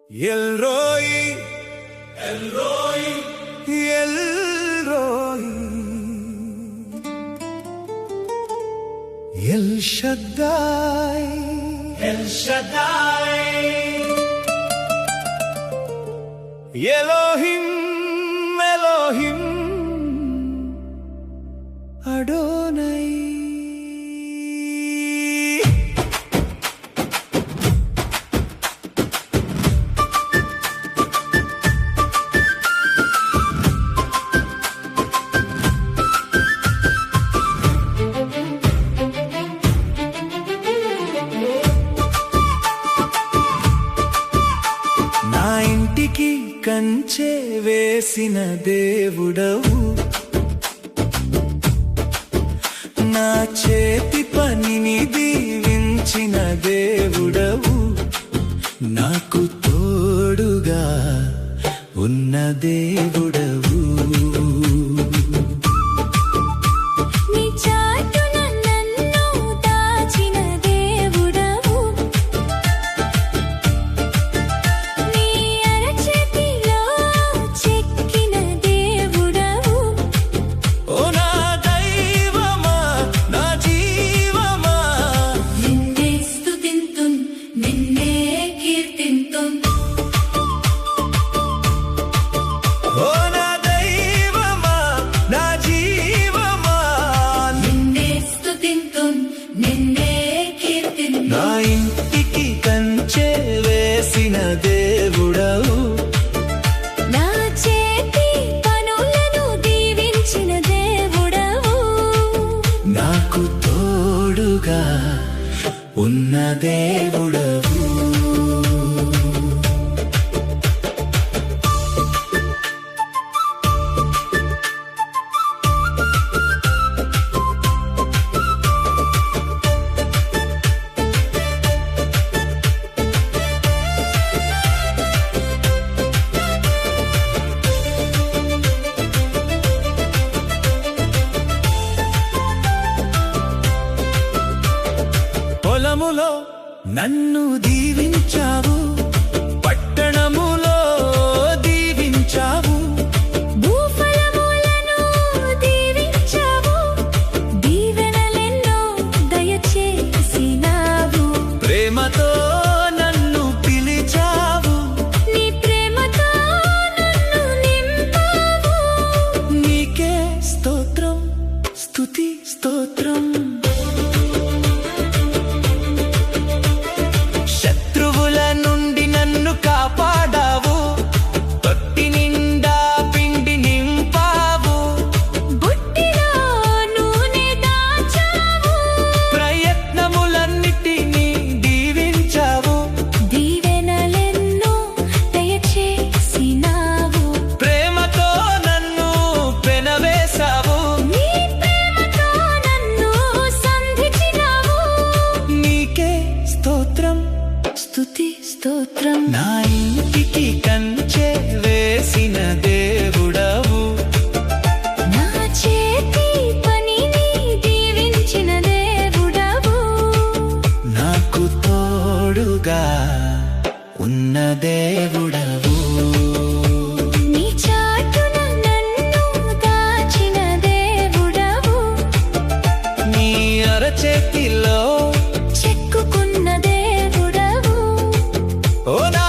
Elroy, Elroy, Elroy, El Shaddai, El Shaddai, Elohim, Elohim, Adonai. కంచె వేసిన దేవుడవు, నా చేతి పనిని దీవించిన దేవుడవు, నాకు తోడుగా ఉన్న దేవుడవు. నా ఇంటికి కంచె వేసిన దేవుడవు, నా చేతి పనులను దీవించిన దేవుడవు, నాకు తోడుగా ఉన్న దేవుడవు. పొలములో నన్ను దీవించావు, పట్టణములో దీవించావు, భూఫలములను దీవించావు, దీవెనలెన్నో దయచేసినావు, ప్రేమతో నన్ను పిలిచావు, నీ ప్రేమతో నన్ను నింపావు. నీకే స్తోత్రం, స్తుతి స్తోత్రం. కాపాడావు, తొట్టి నిండా పిండి నింపావు, బుట్టిలో నూనె దాచావు, ప్రయత్నములన్నిటినీ దీవించావు, దీవెనలెన్నో దయచేసినావు, ప్రేమతో నన్ను పెనవేశావు, నీ ప్రేమతో నన్ను సంధించినావు. నీకే స్తోత్రం, స్తుతి స్తోత్రం. నా ఇంటికి కంచె వేసిన దేవుడవు, నా చేతి పనిని దీవించిన దేవుడవు, నాకు తోడుగా ఉన్న దేవుడవు. నీ చాటున నన్ను దాచిన దేవుడవు, నీ అరచేతిలో చెక్కుకున్న దేవుడవు, ఓ నా